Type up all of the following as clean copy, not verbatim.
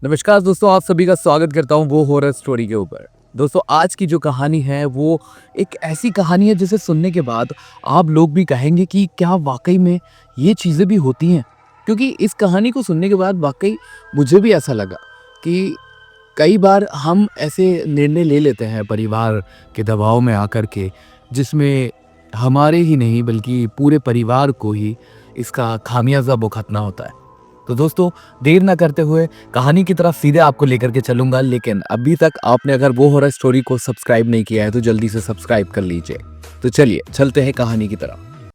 नमस्कार दोस्तों, आप सभी का स्वागत करता हूँ वो हॉरर स्टोरी के ऊपर। दोस्तों, आज की जो कहानी है वो एक ऐसी कहानी है जिसे सुनने के बाद आप लोग भी कहेंगे कि क्या वाकई में ये चीज़ें भी होती हैं। क्योंकि इस कहानी को सुनने के बाद वाकई मुझे भी ऐसा लगा कि कई बार हम ऐसे निर्णय ले लेते हैं परिवार के दबाव में आकर के, जिसमें हमारे ही नहीं बल्कि पूरे परिवार को ही इसका खामियाजा भुगतना होता है। तो दोस्तों, देर ना करते हुए कहानी की तरफ सीधे आपको लेकर के चलूंगा, लेकिन अभी तक आपने अगर वो हॉरर स्टोरी को सब्सक्राइब नहीं किया है तो जल्दी से सब्सक्राइब कर लीजिए। तो चलिए चलते हैं कहानी की तरफ।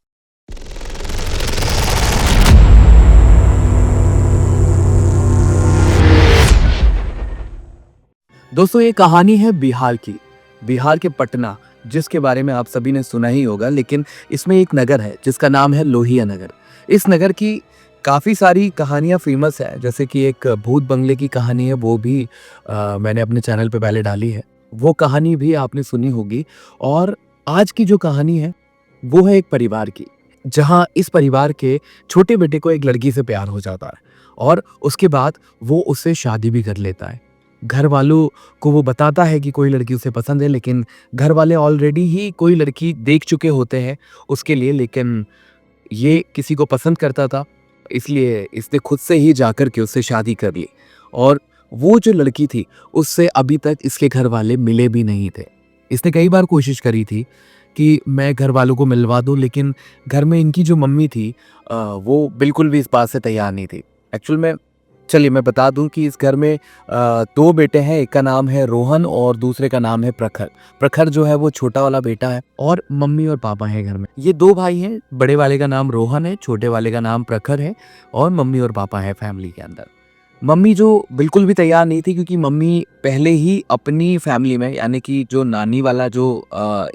दोस्तों, ये कहानी है बिहार की, बिहार के पटना, जिसके बारे में आप सभी ने सुना ही होगा। लेकिन इसमें एक नगर है जिसका नाम है लोहिया नगर। इस नगर की काफ़ी सारी कहानियाँ फेमस है, जैसे कि एक भूत बंगले की कहानी है, वो भी मैंने अपने चैनल पे पहले डाली है। वो कहानी भी आपने सुनी होगी। और आज की जो कहानी है वो है एक परिवार की, जहाँ इस परिवार के छोटे बेटे को एक लड़की से प्यार हो जाता है और उसके बाद वो उससे शादी भी कर लेता है। घर वालों को वो बताता है कि कोई लड़की उसे पसंद है, लेकिन घर वाले ऑलरेडी ही कोई लड़की देख चुके होते हैं उसके लिए। लेकिन ये किसी को पसंद करता था, इसलिए इसने खुद से ही जाकर के उससे शादी कर ली। और वो जो लड़की थी उससे अभी तक इसके घर वाले मिले भी नहीं थे। इसने कई बार कोशिश करी थी कि मैं घर वालों को मिलवा दूं, लेकिन घर में इनकी जो मम्मी थी वो बिल्कुल भी इस बात से तैयार नहीं थी। एक्चुअल में चलिए मैं बता दूं कि इस घर में दो बेटे हैं, एक का नाम है रोहन और दूसरे का नाम है प्रखर। प्रखर जो है वो छोटा वाला बेटा है और मम्मी और पापा हैं घर में। ये दो भाई हैं, बड़े वाले का नाम रोहन है, छोटे वाले का नाम प्रखर है और मम्मी और पापा है फैमिली के अंदर। मम्मी जो बिल्कुल भी तैयार नहीं थी, क्योंकि मम्मी पहले ही अपनी फैमिली में, यानी कि जो नानी वाला जो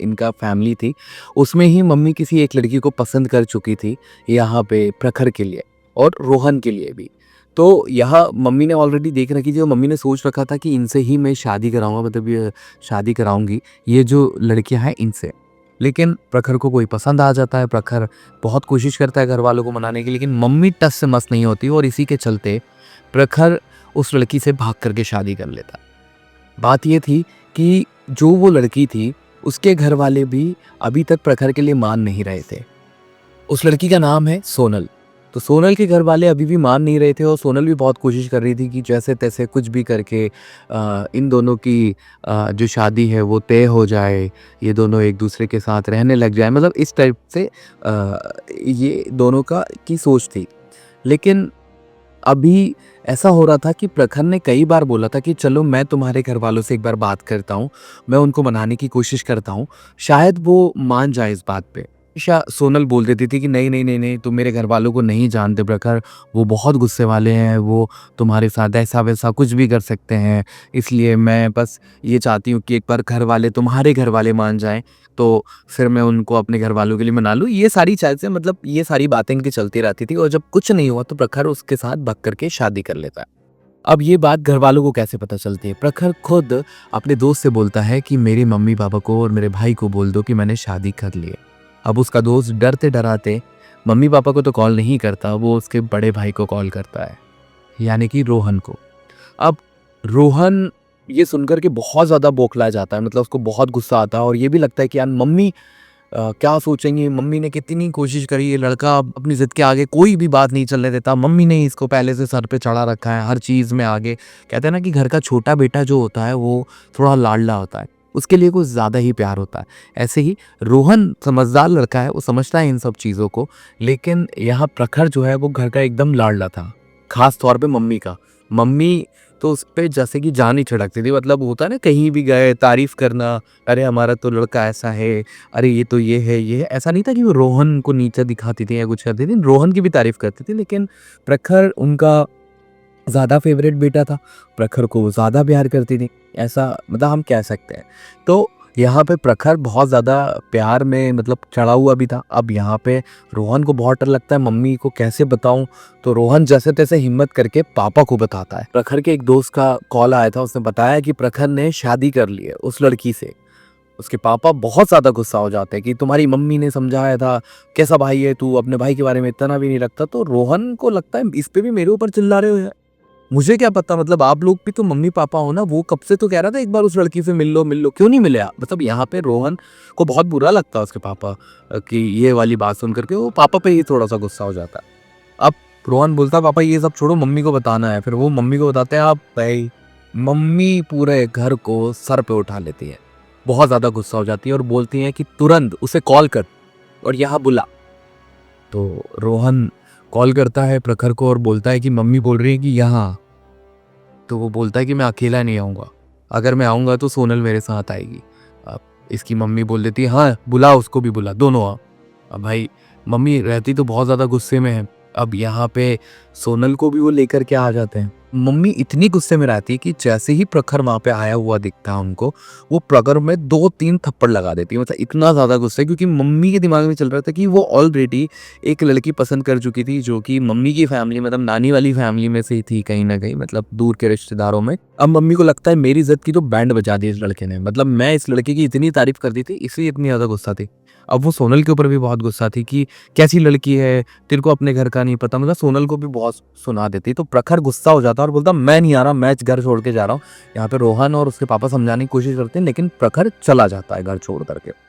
इनका फैमिली थी, उसमें ही मम्मी किसी एक लड़की को पसंद कर चुकी थी, यहाँ पे प्रखर के लिए और रोहन के लिए भी। तो यहाँ मम्मी ने ऑलरेडी देख रखी थी और मम्मी ने सोच रखा था कि इनसे ही मैं शादी कराऊंगा, मतलब ये शादी कराऊंगी ये जो लड़कियां हैं इनसे। लेकिन प्रखर को कोई पसंद आ जाता है। प्रखर बहुत कोशिश करता है घर वालों को मनाने की, लेकिन मम्मी टस से मस नहीं होती और इसी के चलते प्रखर उस लड़की से भाग करके शादी कर लेता। बात ये थी कि जो वो लड़की थी उसके घर वाले भी अभी तक प्रखर के लिए मान नहीं रहे थे। उस लड़की का नाम है सोनल। तो सोनल के घर वाले अभी भी मान नहीं रहे थे और सोनल भी बहुत कोशिश कर रही थी कि जैसे तैसे कुछ भी करके इन दोनों की जो शादी है वो तय हो जाए, ये दोनों एक दूसरे के साथ रहने लग जाए, मतलब इस टाइप से ये दोनों का की सोच थी। लेकिन अभी ऐसा हो रहा था कि प्रखर ने कई बार बोला था कि चलो मैं तुम्हारे घर वालों से एक बार बात करता हूँ, मैं उनको मनाने की कोशिश करता हूँ, शायद वो मान जाए इस बात पे। हमेशा सोनल बोल देती थी कि नहीं नहीं नहीं नहीं, तुम मेरे घर वालों को नहीं जानते प्रखर, वो बहुत गुस्से वाले हैं, वो तुम्हारे साथ ऐसा वैसा कुछ भी कर सकते हैं, इसलिए मैं बस ये चाहती हूँ कि एक बार घर वाले, तुम्हारे घर वाले मान जाएं, तो फिर मैं उनको अपने घर वालों के लिए मना लूँ। ये सारी चीज़ें, मतलब ये सारी बातें इनकी चलती रहती थी और जब कुछ नहीं हुआ तो प्रखर उसके साथ भग करके शादी कर लेता है। अब ये बात घर वालों को कैसे पता चलती है? प्रखर खुद अपने दोस्त से बोलता है कि मेरे मम्मी पापा को और मेरे भाई को बोल दो कि मैंने शादी कर ली है। अब उसका दोस्त डरते डराते मम्मी पापा को तो कॉल नहीं करता, वो उसके बड़े भाई को कॉल करता है, यानी कि रोहन को। अब रोहन ये सुनकर के बहुत ज़्यादा बौखला जाता है, मतलब उसको बहुत गुस्सा आता है और ये भी लगता है कि यार मम्मी क्या सोचेंगी, मम्मी ने कितनी कोशिश करी, ये लड़का अपनी ज़िद के आगे कोई भी बात नहीं चलने देता, मम्मी ने इसको पहले से सर पे चढ़ा रखा है हर चीज़ में आगे। कहते हैं ना कि घर का छोटा बेटा जो होता है वो थोड़ा लाडला होता है, उसके लिए कुछ ज़्यादा ही प्यार होता है। ऐसे ही रोहन समझदार लड़का है, वो समझता है इन सब चीज़ों को, लेकिन यहाँ प्रखर जो है वो घर का एकदम लाडला था, खास तौर पे मम्मी का। मम्मी तो उस पे जैसे कि जान ही छिड़कती थी, मतलब होता है ना कहीं भी गए तारीफ करना, अरे हमारा तो लड़का ऐसा है, अरे ये तो ये है ये है। ऐसा नहीं था कि वो रोहन को नीचा दिखाती थी या कुछ करती थी, रोहन की भी तारीफ करती थी, लेकिन प्रखर उनका ज़्यादा फेवरेट बेटा था, प्रखर को वो ज़्यादा प्यार करती थी, ऐसा मतलब हम कह सकते हैं। तो यहाँ पे प्रखर बहुत ज़्यादा प्यार में मतलब चढ़ा हुआ भी था। अब यहाँ पे रोहन को बहुत डर लगता है, मम्मी को कैसे बताऊं, तो रोहन जैसे तैसे हिम्मत करके पापा को बताता है। प्रखर के एक दोस्त का कॉल आया था, उसने बताया कि प्रखर ने शादी कर ली है उस लड़की से। उसके पापा बहुत ज़्यादा गुस्सा हो जाते हैं कि तुम्हारी मम्मी ने समझाया था, कैसा भाई है तू, अपने भाई के बारे में इतना भी नहीं रखता। तो रोहन को लगता है इस पे भी मेरे ऊपर चिल्ला रहे हो यार, मुझे क्या पता, मतलब आप लोग भी तो मम्मी पापा हो ना, वो कब से तो कह रहा था एक बार उस लड़की से मिल लो, क्यों नहीं मिले आप? मतलब यहाँ पे रोहन को बहुत बुरा लगता है उसके पापा कि ये वाली बात सुन करके वो पापा पे ही थोड़ा सा गुस्सा हो जाता है। अब रोहन बोलता है पापा ये सब छोड़ो, मम्मी को बताना है। फिर वो मम्मी को बताते हैं। आप भाई, मम्मी पूरे घर को सर पे उठा लेती है, बहुत ज्यादा गुस्सा हो जाती है और बोलती है कि तुरंत उसे कॉल कर और यहाँ बुला। तो रोहन कॉल करता है प्रखर को और बोलता है कि मम्मी बोल रही है कि यहाँ। तो वो बोलता है कि मैं अकेला नहीं आऊँगा, अगर मैं आऊँगा तो सोनल मेरे साथ आएगी। अब इसकी मम्मी बोल देती है हाँ बुला, उसको भी बुला, दोनों आ। अब भाई मम्मी रहती तो बहुत ज़्यादा गुस्से में है। अब यहाँ पे सोनल को भी वो लेकर के आ जाते हैं। मम्मी इतनी गुस्से में रहती है कि जैसे ही प्रखर वहाँ पे आया हुआ दिखता है उनको, वो प्रखर में 2-3 थप्पड़ लगा देती है। मतलब इतना ज़्यादा गुस्सा, क्योंकि मम्मी के दिमाग में चल रहा था कि वो ऑलरेडी एक लड़की पसंद कर चुकी थी जो कि मम्मी की फैमिली, मतलब नानी वाली फैमिली में से ही थी कहीं ना कहीं, मतलब दूर के रिश्तेदारों में। अब मम्मी को लगता है मेरी इज्जत की तो बैंड बजा दी इस लड़के ने, मतलब मैं इस लड़के की इतनी तारीफ कर दी थी इसलिए इतनी ज़्यादा गुस्सा थी। अब वो सोनल के ऊपर भी बहुत गुस्सा थी कि कैसी लड़की है, तेरे को अपने घर का नहीं पता, मतलब सोनल को भी बहुत सुना देती। तो प्रखर गुस्सा हो जाता और बोलता मैं नहीं आ रहा, मैं घर छोड़ के जा रहा हूँ। यहाँ पे रोहन और उसके पापा समझाने की कोशिश करते हैं लेकिन प्रखर चला जाता है घर छोड़ करके।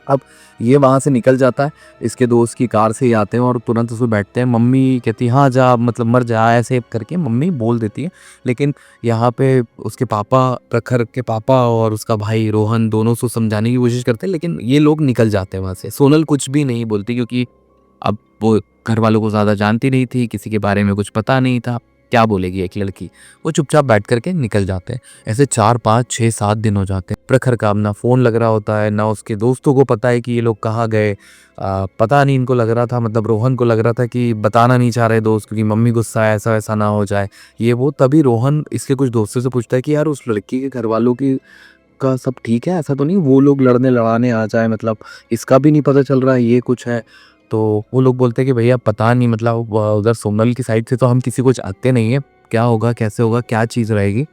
अब ये वहाँ से निकल जाता है, इसके दोस्त की कार से ही आते हैं और तुरंत उसमें बैठते हैं। मम्मी कहती है हाँ जा, मतलब मर जा, ऐसे करके मम्मी बोल देती है। लेकिन यहाँ पे उसके पापा, प्रखर के पापा और उसका भाई रोहन दोनों उसको समझाने की कोशिश करते हैं लेकिन ये लोग निकल जाते हैं वहाँ से। सोनल कुछ भी नहीं बोलती क्योंकि अब वो घर वालों को ज़्यादा जानती नहीं थी, किसी के बारे में कुछ पता नहीं था, क्या बोलेगी एक लड़की। वो चुपचाप बैठ करके निकल जाते हैं। ऐसे 4-5-6-7 दिन हो जाते हैं। प्रखर का अब ना फ़ोन लग रहा होता है, ना उसके दोस्तों को पता है कि ये लोग कहाँ गए। पता नहीं, इनको लग रहा था, मतलब रोहन को लग रहा था कि बताना नहीं चाह रहे दोस्त क्योंकि मम्मी गुस्सा है, ऐसा वैसा ना हो जाए ये वो। तभी रोहन इसके कुछ दोस्तों से पूछता है कि यार उस लड़की के घर वालों की का सब ठीक है, ऐसा तो नहीं वो लोग लड़ने लड़ाने आ जाए, मतलब इसका भी नहीं पता चल रहा है ये कुछ है। तो वो लोग बोलते हैं कि भैया पता नहीं, मतलब उधर सोनल की साइड से तो हम किसी को चाहते नहीं है, क्या होगा कैसे होगा क्या चीज़ रहेगी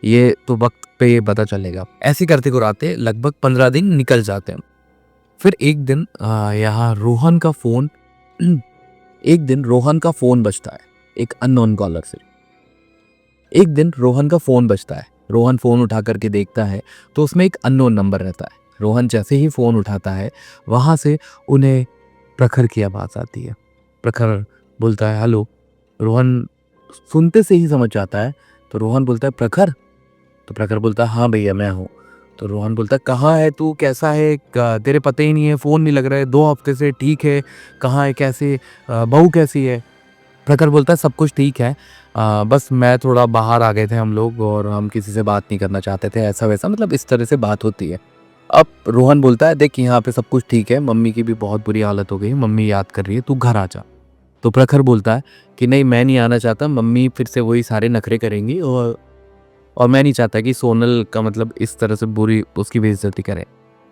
ये तो वक्त पे ये पता चलेगा। ऐसे करते कराते लगभग 15 दिन निकल जाते हैं। फिर एक दिन यहाँ रोहन का फ़ोन एक दिन रोहन का फ़ोन बजता है एक अननोन कॉलर से। एक दिन रोहन का फ़ोन बजता है, रोहन फ़ोन उठा करके देखता है तो उसमें एक अननोन नंबर रहता है। रोहन जैसे ही फ़ोन उठाता है वहाँ से उन्हें प्रखर की आवाज़ आती है। प्रखर बोलता है हेलो। रोहन सुनते से ही समझ जाता है। तो रोहन बोलता है प्रखर। तो प्रखर बोलता है हाँ भैया मैं हूँ। तो रोहन बोलता है कहाँ है तू, कैसा है, तेरे पते ही नहीं है, फ़ोन नहीं लग रहा है 2 हफ्ते से, ठीक है कहाँ है, कैसे, बहू कैसी है? प्रखर बोलता है सब कुछ ठीक है, बस मैं थोड़ा बाहर आ गए थे हम लोग और हम किसी से बात नहीं करना चाहते थे, ऐसा वैसा, मतलब इस तरह से बात होती है। अब रोहन बोलता है देख यहाँ पे सब कुछ ठीक है, मम्मी की भी बहुत बुरी हालत हो गई, मम्मी याद कर रही है, तू घर आ जा। तो प्रखर बोलता है कि नहीं मैं नहीं आना चाहता, मम्मी फिर से वही सारे नखरे करेंगी और मैं नहीं चाहता कि सोनल का मतलब इस तरह से बुरी उसकी बेइज्जती करे।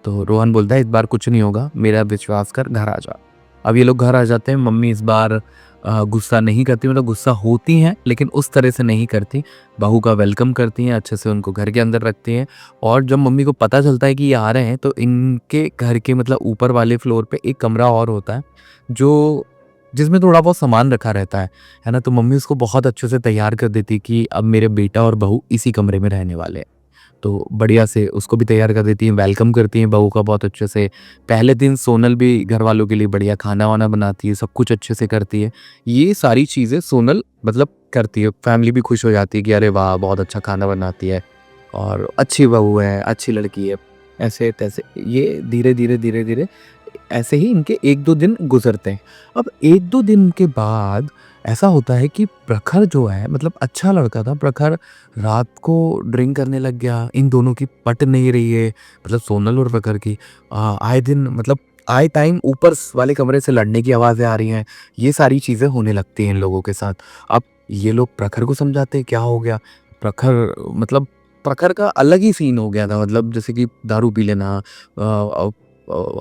तो रोहन बोलता है इस बार कुछ नहीं होगा, मेरा विश्वास कर, घर आ जा। अब ये लोग घर आ जाते हैं। मम्मी इस बार गुस्सा नहीं करती, मतलब गुस्सा होती हैं लेकिन उस तरह से नहीं करती। बहू का वेलकम करती हैं, अच्छे से उनको घर के अंदर रखती हैं। और जब मम्मी को पता चलता है कि ये आ रहे हैं तो इनके घर के मतलब ऊपर वाले फ्लोर पे एक कमरा और होता है जो जिसमें थोड़ा बहुत सामान रखा रहता है ना। तो मम्मी उसको बहुत अच्छे से तैयार कर देती कि अब मेरे बेटा और बहू इसी कमरे में रहने वाले हैं। तो बढ़िया से उसको भी तैयार कर देती हैं, वेलकम करती हैं बहू का बहुत अच्छे से। पहले दिन सोनल भी घर वालों के लिए बढ़िया खाना-वाना बनाती है, सब कुछ अच्छे से करती है। ये सारी चीज़ें सोनल मतलब करती है, फैमिली भी खुश हो जाती है कि अरे वाह! बहुत अच्छा खाना बनाती है और अच्छी बहू है, अच्छी लड़की है। ऐसे-तैसे ये धीरे-धीरे, धीरे-धीरे ऐसे ही इनके 1-2 दिन गुज़रते हैं। अब 1-2 दिन के बाद ऐसा होता है कि प्रखर जो है, मतलब अच्छा लड़का था, प्रखर रात को ड्रिंक करने लग गया। इन दोनों की पट नहीं रही है, मतलब सोनल और प्रखर की। आए दिन मतलब आए टाइम ऊपर वाले कमरे से लड़ने की आवाज़ें आ रही हैं। ये सारी चीज़ें होने लगती हैं इन लोगों के साथ। अब ये लोग प्रखर को समझाते हैं क्या हो गया? प्रखर का अलग ही सीन हो गया था, मतलब जैसे कि दारू पी लेना,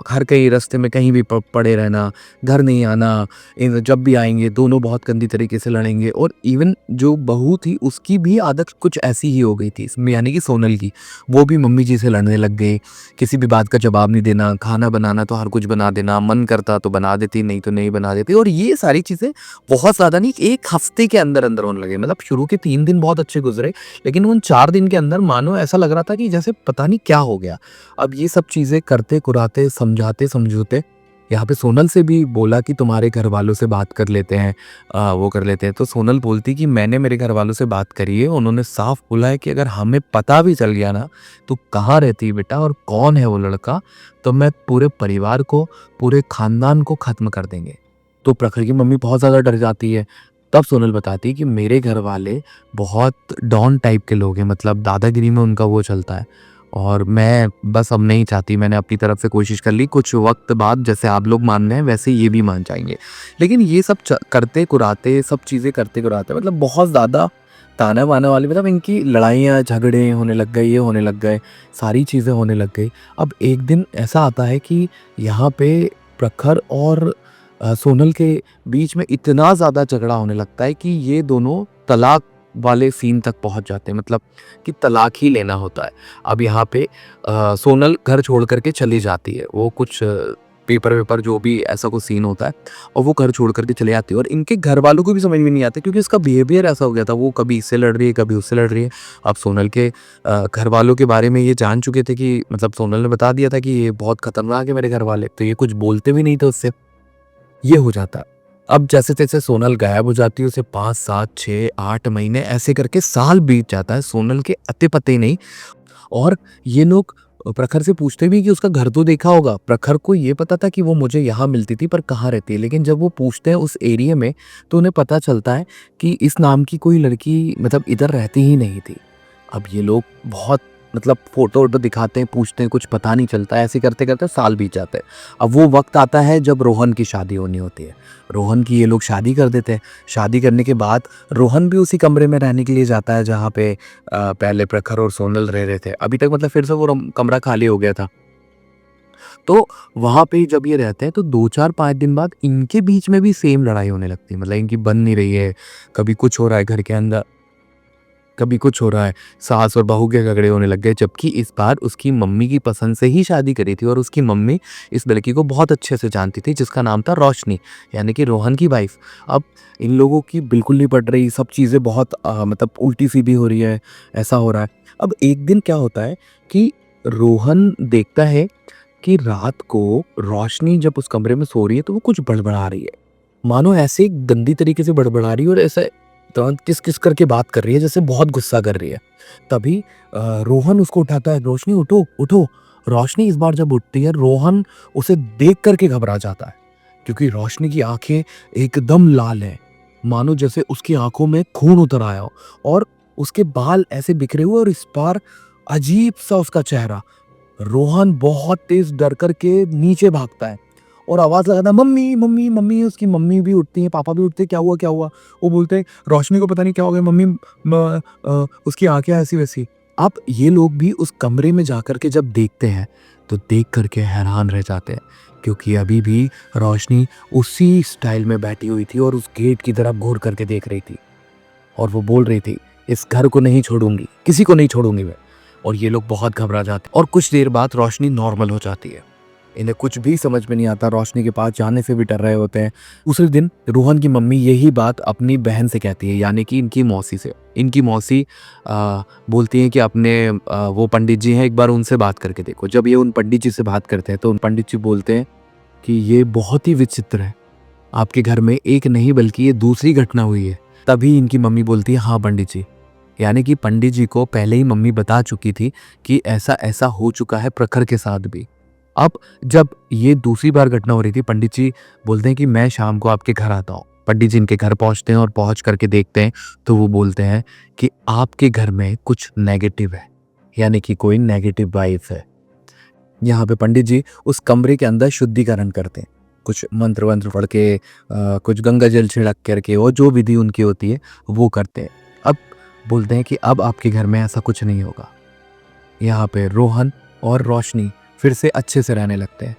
हर कहीं रास्ते में कहीं भी पड़े रहना, घर नहीं आना, जब भी आएंगे दोनों बहुत गंदी तरीके से लड़ेंगे। और इवन जो बहू थी उसकी भी आदत कुछ ऐसी ही हो गई थी इसमें, यानी कि सोनल की। वो भी मम्मी जी से लड़ने लग गई, किसी भी बात का जवाब नहीं देना, खाना बनाना तो हर कुछ बना देना, मन करता तो बना देती, नहीं तो नहीं बना देती। और ये सारी चीज़ें बहुत ज़्यादा नहीं, एक हफ्ते के अंदर अंदर होने लगे। मतलब शुरू के 3 दिन बहुत अच्छे गुजरे, लेकिन उन 4 दिन के अंदर मानो ऐसा लग रहा था कि जैसे पता नहीं क्या हो गया। अब ये सब चीज़ें करते कुराते समझाते समझूते यहाँ पे सोनल से भी बोला कि तुम्हारे घर वालों से बात कर लेते हैं, वो कर लेते हैं। तो सोनल बोलती कि मैंने मेरे घर वालों से बात करी है, उन्होंने साफ बोला है कि अगर हमें पता भी चल गया ना तो कहाँ रहती है बेटा और कौन है वो लड़का, तो मैं पूरे परिवार को, पूरे खानदान को खत्म कर देंगे। तो प्रखर की मम्मी बहुत ज़्यादा डर जाती है। तब सोनल बताती है कि मेरे घर वाले बहुत डॉन टाइप के लोग हैं, मतलब दादागिरी में उनका वो चलता है, और मैं बस अब नहीं चाहती। मैंने अपनी तरफ से कोशिश कर ली, कुछ वक्त बाद जैसे आप लोग मान रहे हैं वैसे ये भी मान जाएंगे। लेकिन ये सब करते कुराते, सब चीज़ें करते कुराते, मतलब बहुत ज़्यादा ताना बाना वाली, मतलब इनकी लड़ाइयाँ झगड़े होने लग गए, ये होने लग गए, सारी चीज़ें होने लग गई। अब एक दिन ऐसा आता है कि यहाँ पे प्रखर और सोनल के बीच में इतना ज़्यादा झगड़ा होने लगता है कि ये दोनों तलाक वाले सीन तक पहुंच जाते हैं, मतलब कि तलाक ही लेना होता है। अब यहाँ पे सोनल घर छोड़ करके चली जाती है, वो कुछ पेपर वेपर जो भी ऐसा कुछ सीन होता है, और वो घर छोड़ करके चले जाती है। और इनके घर वालों को भी समझ में नहीं आता क्योंकि इसका बिहेवियर ऐसा हो गया था, वो कभी इससे लड़ रही है कभी उससे लड़ रही है। अब सोनल के घर वालों के बारे में ये जान चुके थे कि, मतलब सोनल ने बता दिया था कि ये बहुत खतरनाक है मेरे घर वाले, तो ये कुछ बोलते भी नहीं थे उससे, ये हो जाता। अब जैसे-तैसे सोनल गायब हो जाती है, उसे 5, 7, 6, 8 महीने ऐसे करके साल बीत जाता है, सोनल के अते-पते ही नहीं। और ये लोग प्रखर से पूछते भी कि उसका घर तो देखा होगा। प्रखर को ये पता था कि वो मुझे यहाँ मिलती थी पर कहाँ रहती है, लेकिन जब वो पूछते हैं उस एरिया में तो उन्हें पता चलता है कि इस नाम की कोई लड़की मतलब इधर रहती ही नहीं थी। अब ये लोग बहुत, मतलब फ़ोटो वोटो दिखाते हैं, पूछते हैं, कुछ पता नहीं चलता है। ऐसे करते-करते साल बीत जाते हैं। अब वो वक़्त आता है जब रोहन की शादी होनी होती है। रोहन की ये लोग शादी कर देते हैं। शादी करने के बाद रोहन भी उसी कमरे में रहने के लिए जाता है जहाँ पे पहले प्रखर और सोनल रह रहे थे। अभी तक मतलब फिर से वो कमरा खाली हो गया था। तो वहाँ पे जब ये रहते हैं तो 2, 4, 5 दिन बाद इनके बीच में भी सेम लड़ाई होने लगती है। मतलब इनकी बन नहीं रही है, कभी कुछ हो रहा है घर के अंदर, कभी कुछ हो रहा है, सास और बहू के झगड़े होने लग गए। जबकि इस बार उसकी मम्मी की पसंद से ही शादी करी थी और उसकी मम्मी इस लड़की को बहुत अच्छे से जानती थी जिसका नाम था रोशनी, यानी कि रोहन की वाइफ। अब इन लोगों की बिल्कुल नहीं पड़ रही, सब चीज़ें बहुत मतलब उल्टी-सीधी हो रही है, ऐसा हो रहा है। अब एक दिन क्या होता है कि रोहन देखता है कि रात को रोशनी जब उस कमरे में सो रही है तो वो कुछ बड़बड़ा रही है। मानो ऐसे गंदी तरीके से बड़बड़ा रही है और ऐसे तुरंत किस-किस करके बात कर रही है, जैसे बहुत गुस्सा कर रही है। तभी रोहन उसको उठाता है, "रोशनी उठो, उठो।" रोशनी इस बार जब उठती है, रोहन उसे देख कर के घबरा जाता है, क्योंकि रोशनी की आँखें एकदम लाल हैं, मानो जैसे उसकी आँखों में खून उतर आया हो, और उसके बाल ऐसे बिखरे हुए और इस बार अजीब-सा उसका चेहरा। रोहन बहुत तेज़ डर कर के नीचे भागता है और आवाज़ लगाता है, "मम्मी, मम्मी, मम्मी।" उसकी मम्मी भी उठती हैं, पापा भी उठते हैं, "क्या हुआ, क्या हुआ?" वो बोलते हैं, "रोशनी को पता नहीं क्या हो गया मम्मी, उसकी आँखें ऐसी-वैसी।" अब ये लोग भी उस कमरे में जाकर के जब देखते हैं, तो देख कर के हैरान रह जाते हैं, क्योंकि अभी भी रोशनी उसी स्टाइल में बैठी हुई थी और उस गेट की तरफ घूर करके देख रही थी, और वो बोल रही थी, "इस घर को नहीं छोड़ूँगी, किसी को नहीं छोड़ूँगी मैं।" और ये लोग बहुत घबरा जाते हैं और कुछ देर बाद रोशनी नॉर्मल हो जाती है। इन्हें कुछ भी समझ में नहीं आता, रोशनी के पास जाने से भी डर रहे होते हैं। दूसरे दिन रोहन की मम्मी यही बात अपनी बहन से कहती है, यानी कि इनकी मौसी से। इनकी मौसी बोलती हैं कि अपने वो पंडित जी हैं, एक बार उनसे बात करके देखो। जब ये उन पंडित जी से बात करते हैं तो उन पंडित जी बोलते हैं कि ये बहुत ही विचित्र है, आपके घर में एक नहीं बल्कि ये दूसरी घटना हुई है। तभी इनकी मम्मी बोलती है, हाँ पंडित जी, यानी कि पंडित जी को पहले ही मम्मी बता चुकी थी कि ऐसा ऐसा हो चुका है प्रखर के साथ भी। अब जब ये दूसरी बार घटना हो रही थी, पंडित जी बोलते हैं कि मैं शाम को आपके घर आता हूँ। पंडित जी इनके घर पहुंचते हैं और पहुंच करके देखते हैं तो वो बोलते हैं कि आपके घर में कुछ नेगेटिव है, यानी कि कोई नेगेटिव वाइफ है। यहाँ पे पंडित जी उस कमरे के अंदर शुद्धिकरण करते हैं, कुछ मंत्र वंत्र पढ़ के, कुछ गंगा जल छिड़क करके, और जो विधि उनकी होती है वो करते हैं। अब बोलते हैं कि अब आपके घर में ऐसा कुछ नहीं होगा। यहाँ पे रोहन और रोशनी फिर से अच्छे से रहने लगते हैं।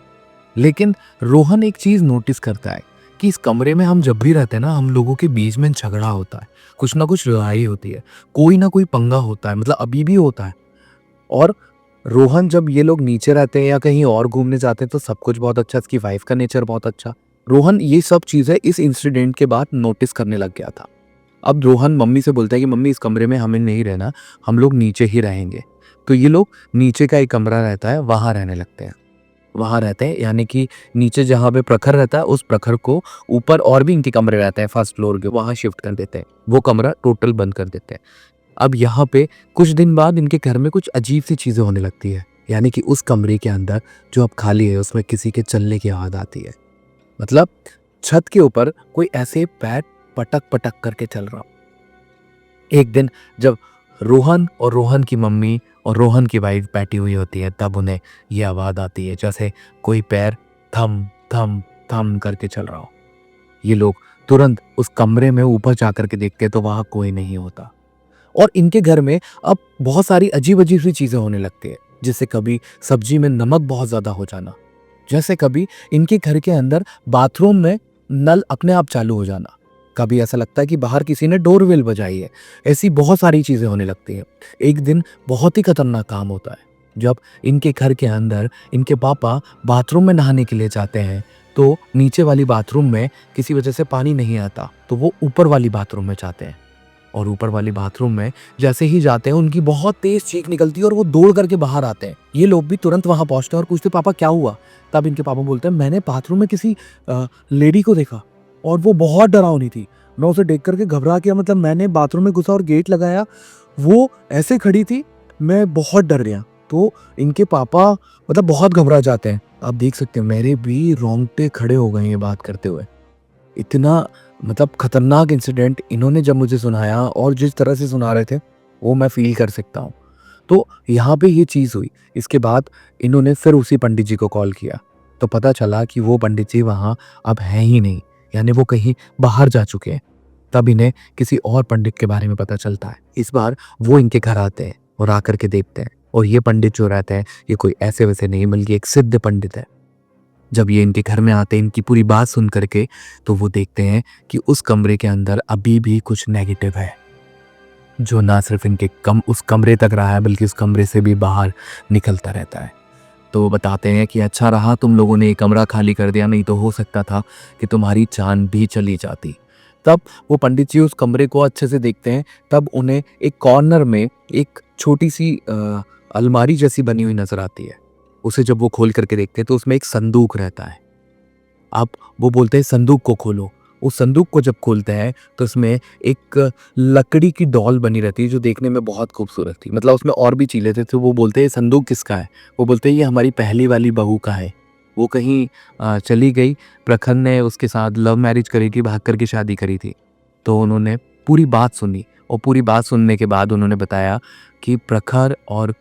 लेकिन रोहन एक चीज नोटिस करता है कि इस कमरे में हम जब भी रहते हैं ना, हम लोगों के बीच में झगड़ा होता है, कुछ ना कुछ लड़ाई होती है, कोई ना कोई पंगा होता है, मतलब अभी भी होता है। और रोहन जब ये लोग नीचे रहते हैं या कहीं और घूमने जाते हैं तो सब कुछ बहुत अच्छा, इसकी वाइफ का नेचर बहुत अच्छा। रोहन ये सब चीजें इस इंसिडेंट के बाद नोटिस करने लग गया था। अब रोहन मम्मी से बोलता है कि मम्मी, इस कमरे में हमें नहीं रहना, हम लोग नीचे ही रहेंगे। तो ये लोग नीचे का एक कमरा रहता है वहां रहने लगते हैं। वहां रहते हैं यानी कि नीचे जहाँ पे प्रखर रहता है उस प्रखर को ऊपर और भी इनके कमरे रहते हैं फर्स्ट फ्लोर के, वहां शिफ्ट कर देते हैं, वो कमरा टोटल बंद कर देते हैं। अब यहाँ पे कुछ दिन बाद इनके घर में कुछ अजीब सी चीजें होने लगती है, यानी कि उस कमरे के अंदर जो अब खाली है उसमें किसी के चलने की आवाज आती है। मतलब छत के ऊपर कोई ऐसे पैर पटक पटक करके चल रहा हो। एक दिन जब रोहन और रोहन की मम्मी और रोहन की वाइफ बैठी हुई होती है तब उन्हें यह आवाज आती है जैसे कोई पैर थम थम थम करके चल रहा हो। ये लोग तुरंत उस कमरे में ऊपर जाकर के देखते हैं तो वहां कोई नहीं होता। और इनके घर में अब बहुत सारी अजीब अजीब सी चीजें होने लगती है, जैसे कभी सब्जी में नमक बहुत ज्यादा हो जाना, जैसे कभी इनके घर के अंदर बाथरूम में नल अपने आप चालू हो जाना, कभी ऐसा लगता है कि बाहर किसी ने डोरबेल बजाई है। ऐसी बहुत सारी चीजें होने लगती हैं। एक दिन बहुत ही खतरनाक काम होता है। जब इनके घर के अंदर इनके पापा बाथरूम में नहाने के लिए जाते हैं तो नीचे वाली बाथरूम में किसी वजह से पानी नहीं आता, तो वो ऊपर वाली बाथरूम में जाते हैं। और ऊपर वाली बाथरूम में जैसे ही जाते हैं उनकी बहुत तेज चीख निकलती है और वो दौड़ करके बाहर आते हैं। ये लोग भी तुरंत वहां पहुंचते हैं और पूछते पापा क्या हुआ। तब इनके पापा बोलते हैं मैंने बाथरूम में किसी लेडी को देखा और वो बहुत डरावनी थी। मैं उसे देख करके घबरा गया, मतलब मैंने बाथरूम में घुसा और गेट लगाया, वो ऐसे खड़ी थी, मैं बहुत डर गया। तो इनके पापा मतलब बहुत घबरा जाते हैं। आप देख सकते हैं मेरे भी रोंगटे खड़े हो गए ये बात करते हुए। इतना मतलब खतरनाक इंसिडेंट इन्होंने जब मुझे सुनाया और जिस तरह से सुना रहे थे वो मैं फील कर सकता हूँ। तो यहाँ पे ये चीज़ हुई। इसके बाद इन्होंने फिर उसी पंडित जी को कॉल किया तो पता चला कि वो पंडित जी वहाँ अब हैं ही नहीं, यानी वो कहीं बाहर जा चुके हैं। तब इन्हें किसी और पंडित के बारे में पता चलता है। इस बार वो इनके घर आते हैं और आकर के देखते हैं, और ये पंडित जो रहते हैं ये कोई ऐसे वैसे नहीं बल्कि एक सिद्ध पंडित है। जब ये इनके घर में आते हैं इनकी पूरी बात सुन करके तो वो देखते हैं कि उस कमरे के अंदर अभी भी कुछ नेगेटिव है, जो ना सिर्फ इनके उस कमरे तक रहा है बल्कि उस कमरे से भी बाहर निकलता रहता है। तो वो बताते हैं कि अच्छा रहा तुम लोगों ने ये कमरा खाली कर दिया, नहीं तो हो सकता था कि तुम्हारी जान भी चली जाती। तब वो पंडित जी उस कमरे को अच्छे से देखते हैं। तब उन्हें एक कॉर्नर में एक छोटी सी अलमारी जैसी बनी हुई नजर आती है। उसे जब वो खोल करके देखते हैं तो उसमें एक संदूक रहता है। अब वो बोलते हैं संदूक को खोलो। उस संदूक को जब खोलते हैं तो उसमें एक लकड़ी की डॉल बनी रहती है जो देखने में बहुत खूबसूरत थी। मतलब उसमें और भी चीज़ें थे। तो वो बोलते हैं संदूक किसका है। वो बोलते हैं ये हमारी पहली वाली बहू का है, वो कहीं चली गई। प्रखर ने उसके साथ लव मैरिज करी थी, भाग करके शादी करी थी। तो उन्होंने पूरी बात सुनी और पूरी बात सुनने के बाद उन्होंने बताया कि प्रखर और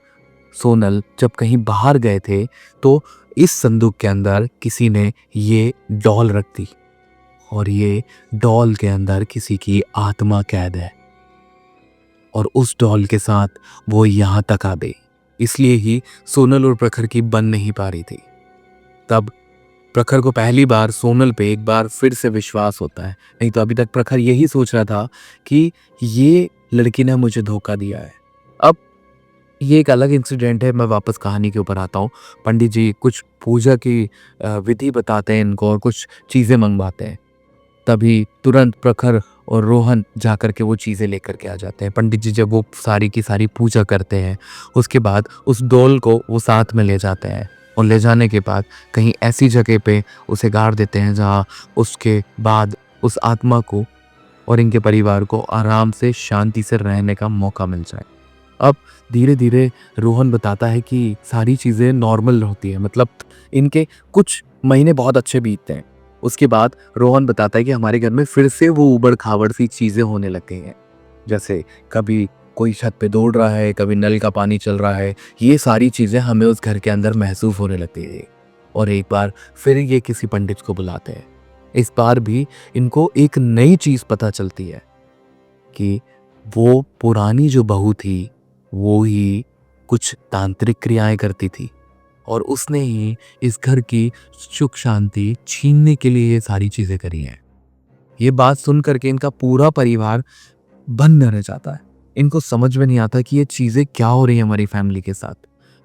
सोनल जब कहीं बाहर गए थे तो इस संदूक के अंदर किसी ने ये डॉल रख दी और ये डॉल के अंदर किसी की आत्मा कैद है और उस डॉल के साथ वो यहाँ तक आ गई। इसलिए ही सोनल और प्रखर की बन नहीं पा रही थी। तब प्रखर को पहली बार सोनल पे एक बार फिर से विश्वास होता है। नहीं तो अभी तक प्रखर यही सोच रहा था कि ये लड़की ने मुझे धोखा दिया है। अब ये एक अलग इंसिडेंट है। मैं वापस कहानी के ऊपर आता हूँ। पंडित जी कुछ पूजा की विधि बताते हैं इनको और कुछ चीज़ें मंगवाते हैं। तभी तुरंत प्रखर और रोहन जाकर के वो चीज़ें लेकर के आ जाते हैं। पंडित जी जब वो सारी की सारी पूजा करते हैं उसके बाद उस डोल को वो साथ में ले जाते हैं और ले जाने के बाद कहीं ऐसी जगह पे उसे गाड़ देते हैं जहाँ उसके बाद उस आत्मा को और इनके परिवार को आराम से शांति से रहने का मौका मिल जाए। अब धीरे धीरे रोहन बताता है कि सारी चीज़ें नॉर्मल होती है। मतलब इनके कुछ महीने बहुत अच्छे बीतते हैं। उसके बाद रोहन बताता है कि हमारे घर में फिर से वो उबड़ खाबड़ सी चीज़ें होने लग गई हैं। जैसे कभी कोई छत पे दौड़ रहा है, कभी नल का पानी चल रहा है। ये सारी चीज़ें हमें उस घर के अंदर महसूस होने लगती है। और एक बार फिर ये किसी पंडित को बुलाते हैं। इस बार भी इनको एक नई चीज़ पता चलती है कि वो पुरानी जो बहू थी वो ही कुछ तांत्रिक क्रियाएं करती थी। और उसने ही इस घर की सुख शांति छीनने के लिए ये सारी चीजें करी हैं। ये बात सुन करके इनका पूरा परिवार बंद रह जाता है। इनको समझ में नहीं आता कि ये चीजें क्या हो रही है हमारी फैमिली के साथ।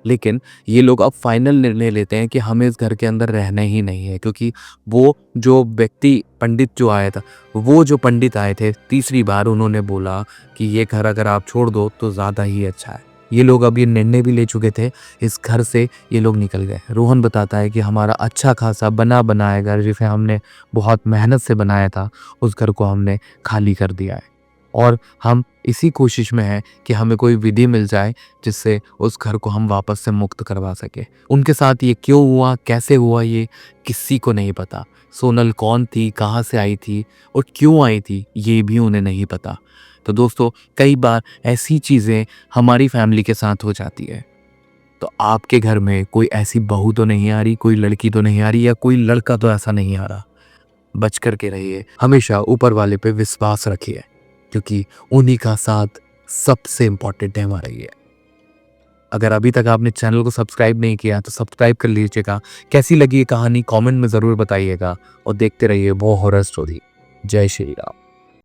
लेकिन ये लोग अब फाइनल निर्णय लेते हैं कि हमें इस घर के अंदर रहना ही नहीं है, क्योंकि वो जो व्यक्ति पंडित जो आया था, वो जो पंडित आए थे तीसरी बार, उन्होंने बोला कि ये घर अगर आप छोड़ दो तो ज़्यादा ही अच्छा है। ये लोग अब ये निर्णय भी ले चुके थे, इस घर से ये लोग निकल गए। रोहन बताता है कि हमारा अच्छा खासा बना बनाया घर, जिसे हमने बहुत मेहनत से बनाया था, उस घर को हमने खाली कर दिया है और हम इसी कोशिश में हैं कि हमें कोई विधि मिल जाए जिससे उस घर को हम वापस से मुक्त करवा सके। उनके साथ ये क्यों हुआ, कैसे हुआ, ये किसी को नहीं पता। सोनल कौन थी, कहाँ से आई थी और क्यों आई थी, ये भी उन्हें नहीं पता। तो दोस्तों, कई बार ऐसी चीज़ें हमारी फैमिली के साथ हो जाती है। तो आपके घर में कोई ऐसी बहू तो नहीं आ रही, कोई लड़की तो नहीं आ रही, या कोई लड़का तो ऐसा नहीं आ रहा। बच कर के रहिए, हमेशा ऊपर वाले पे विश्वास रखिए, क्योंकि उन्हीं का साथ सबसे इम्पोर्टेंट है हमारा ये। अगर अभी तक आपने चैनल को सब्सक्राइब नहीं किया तो सब्सक्राइब कर लीजिएगा। कैसी लगी ये कहानी कमेंट में ज़रूर बताइएगा और देखते रहिए वो हॉरर स्टोरी। जय श्री राम।